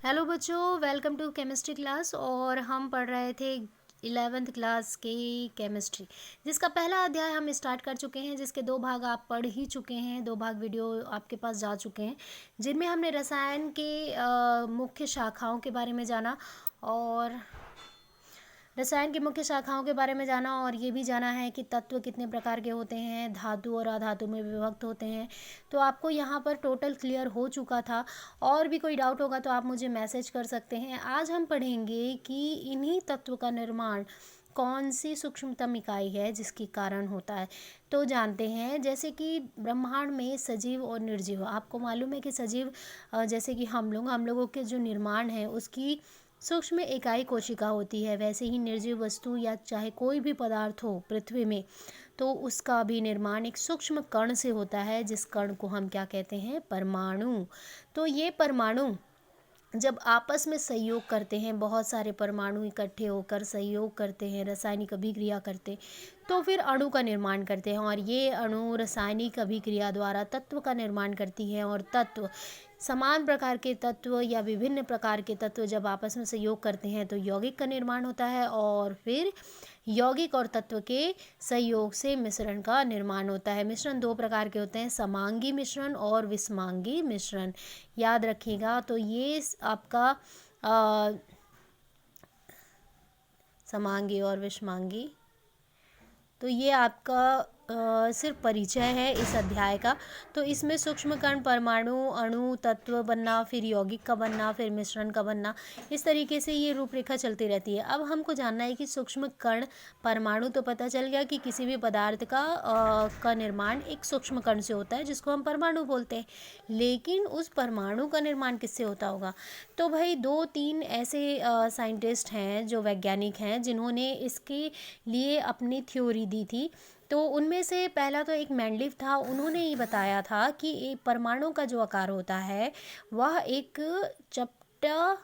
Hello बच्चों, welcome to chemistry class. और हम पढ़ रहे थे 11th क्लास की केमिस्ट्री, जिसका पहला अध्याय हम स्टार्ट कर चुके हैं, जिसके 2 भाग आप पढ़ ही चुके हैं। 2 भाग वीडियो आपके पास जा चुके हैं, जिनमें हमने रसायन के मुख्य शाखाओं के बारे में जाना और रसायन की मुख्य शाखाओं के बारे में जाना, और ये भी जाना है कि तत्व कितने प्रकार के होते हैं, धातु और अधातु में विभक्त होते हैं। तो आपको यहाँ पर टोटल क्लियर हो चुका था। और भी कोई डाउट होगा तो आप मुझे मैसेज कर सकते हैं। आज हम पढ़ेंगे कि इन्हीं तत्व का निर्माण कौन सी सूक्ष्मतम इकाई है जिसके कारण होता है। तो जानते हैं, जैसे कि ब्रह्मांड में सजीव और निर्जीव, आपको मालूम है कि सजीव जैसे कि हम लोगों के जो निर्माण है उसकी सूक्ष्म इकाई कोशिका होती है, वैसे ही निर्जीव वस्तु या चाहे कोई भी पदार्थ हो पृथ्वी में, तो उसका भी निर्माण एक सूक्ष्म कण से होता है, जिस कण को हम क्या कहते हैं, परमाणु। तो ये परमाणु जब आपस में सहयोग करते हैं, बहुत सारे परमाणु इकट्ठे होकर सहयोग करते हैं, रासायनिक अभिक्रिया करते, तो फिर अणु का निर्माण करते हैं। और ये अणु रासायनिक अभिक्रिया द्वारा तत्व का निर्माण करती है। और तत्व, समान प्रकार के तत्व या विभिन्न प्रकार के तत्व जब आपस में सहयोग करते हैं तो यौगिक का निर्माण होता है, और फिर यौगिक और तत्व के सहयोग से मिश्रण का निर्माण होता है। मिश्रण 2 प्रकार के होते हैं, समांगी मिश्रण और विषमांगी मिश्रण, याद रखिएगा। तो ये आपका समांगी और विषमांगी, तो ये आपका सिर्फ परिचय है इस अध्याय का। तो इसमें सूक्ष्म कण, परमाणु, अणु, तत्व बनना, फिर यौगिक का बनना, फिर मिश्रण का बनना, इस तरीके से ये रूपरेखा चलती रहती है। अब हमको जानना है कि सूक्ष्म कण, परमाणु तो पता चल गया कि किसी भी पदार्थ का निर्माण एक सूक्ष्म कण से होता है, जिसको हम परमाणु बोलते हैं। लेकिन उस परमाणु का निर्माण किससे होता होगा? तो भाई 2-3 ऐसे साइंटिस्ट हैं, जो वैज्ञानिक हैं, जिन्होंने इसके लिए अपनी थ्योरी दी थी। तो उनमें से पहला तो एक मेंडलीव था। उन्होंने ये बताया था कि एक परमाणु का जो आकार होता है वह एक चपटा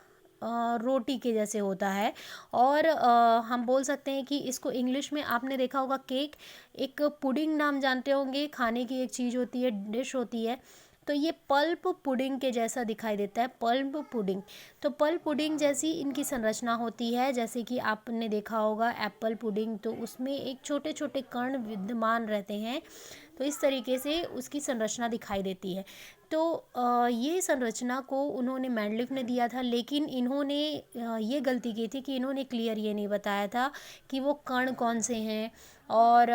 रोटी के जैसे होता है। और हम बोल सकते हैं कि इसको इंग्लिश में आपने देखा होगा केक, एक पुडिंग नाम जानते होंगे, खाने की एक चीज़ होती है, डिश होती है। तो ये पल्प पुडिंग के जैसा दिखाई देता है, पल्प पुडिंग। तो पल्प पुडिंग जैसी इनकी संरचना होती है। जैसे कि आपने देखा होगा एप्पल पुडिंग, तो उसमें एक छोटे छोटे कण विद्यमान रहते हैं। तो इस तरीके से उसकी संरचना दिखाई देती है। तो ये संरचना को उन्होंने मेंडलीव ने दिया था, लेकिन इन्होंने ये गलती की थी कि इन्होंने क्लियर ये नहीं बताया था कि वो कण कौन से हैं, और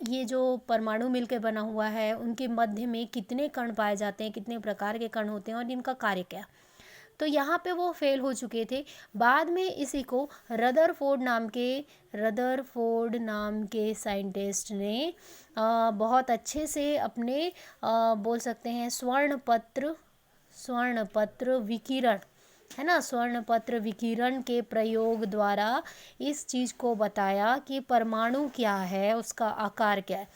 ये जो परमाणु मिलकर बना हुआ है उनके मध्य में कितने कण पाए जाते हैं, कितने प्रकार के कण होते हैं, और इनका कार्य क्या। तो यहाँ पे वो फेल हो चुके थे। बाद में इसी को रदरफोर्ड नाम के साइंटिस्ट ने बहुत अच्छे से अपने बोल सकते हैं स्वर्ण पत्र विकिरण, है ना, स्वर्ण पत्र विकिरण के प्रयोग द्वारा इस चीज़ को बताया कि परमाणु क्या है, उसका आकार क्या है।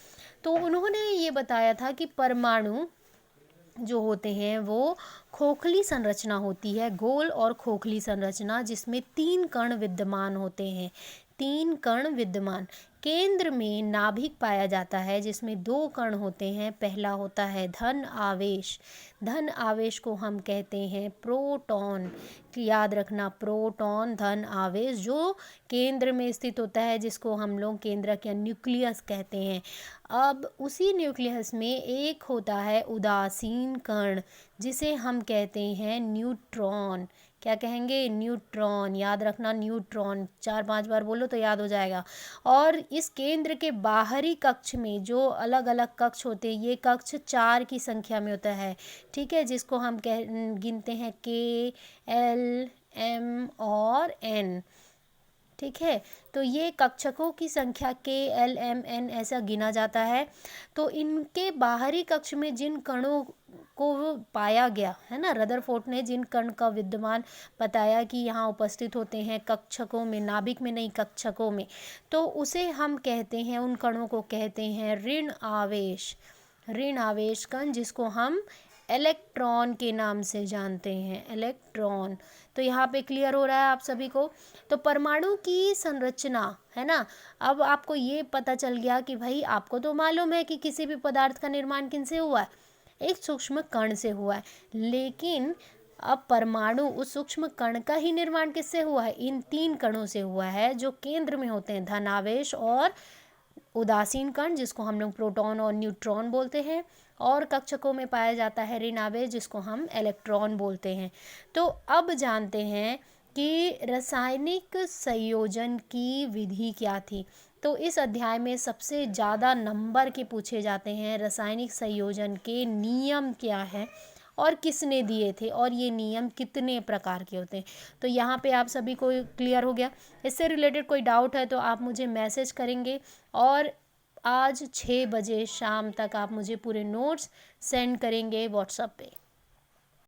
तो उन्होंने ये बताया था कि परमाणु जो होते हैं वो खोखली संरचना होती है, गोल और खोखली संरचना, जिसमें 3 कण विद्यमान होते हैं। 3 कण विद्यमान, केंद्र में नाभिक पाया जाता है, जिसमें 2 कण होते हैं। पहला होता है धन आवेश। धन आवेश को हम कहते हैं प्रोटॉन, याद रखना, प्रोटॉन धन आवेश, जो केंद्र में स्थित होता है, जिसको हम लोग केंद्रक या न्यूक्लियस कहते हैं। अब उसी न्यूक्लियस में एक होता है उदासीन कण, जिसे हम कहते हैं न्यूट्रॉन। क्या कहेंगे? न्यूट्रॉन, याद रखना, न्यूट्रॉन 4-5 बार बोलो तो याद हो जाएगा। और इस केंद्र के बाहरी कक्ष में जो अलग अलग कक्ष होते हैं, ये कक्ष 4 की संख्या में होता है, ठीक है, जिसको हम गिनते हैं K, L, M और N, ठीक है। तो ये कक्षकों की संख्या K, L, M, N ऐसा गिना जाता है। तो इनके बाहरी कक्ष में जिन कणों को पाया गया है ना, रदरफोर्ड ने जिन कण का विद्यमान बताया कि यहाँ उपस्थित होते हैं कक्षकों में, नाभिक में नहीं, कक्षकों में, तो उसे हम कहते हैं, उन कणों को कहते हैं ऋण आवेश कण, जिसको हम इलेक्ट्रॉन के नाम से जानते हैं, इलेक्ट्रॉन। तो यहाँ पे क्लियर हो रहा है आप सभी को। तो परमाणु की संरचना, है ना, अब आपको ये पता चल गया कि भाई आपको तो मालूम है कि किसी भी पदार्थ का निर्माण किनसे हुआ है, एक सूक्ष्म कण से हुआ है। लेकिन अब परमाणु उस सूक्ष्म कण का ही निर्माण किससे हुआ है? इन 3 कणों से हुआ है जो केंद्र में होते हैं, धनावेश और उदासीन कण जिसको हम लोग प्रोटॉन और न्यूट्रॉन बोलते हैं, और कक्षकों में पाया जाता है ऋण आवेश जिसको हम इलेक्ट्रॉन बोलते हैं। तो अब जानते हैं कि रासायनिक संयोजन की विधि क्या थी। तो इस अध्याय में सबसे ज़्यादा नंबर के पूछे जाते हैं रासायनिक संयोजन के नियम क्या है और किसने दिए थे और ये नियम कितने प्रकार के होते हैं। तो यहाँ पे आप सभी को क्लियर हो गया। इससे रिलेटेड कोई डाउट है तो आप मुझे मैसेज करेंगे, और आज 6 बजे शाम तक आप मुझे पूरे नोट्स सेंड करेंगे व्हाट्सएप पे।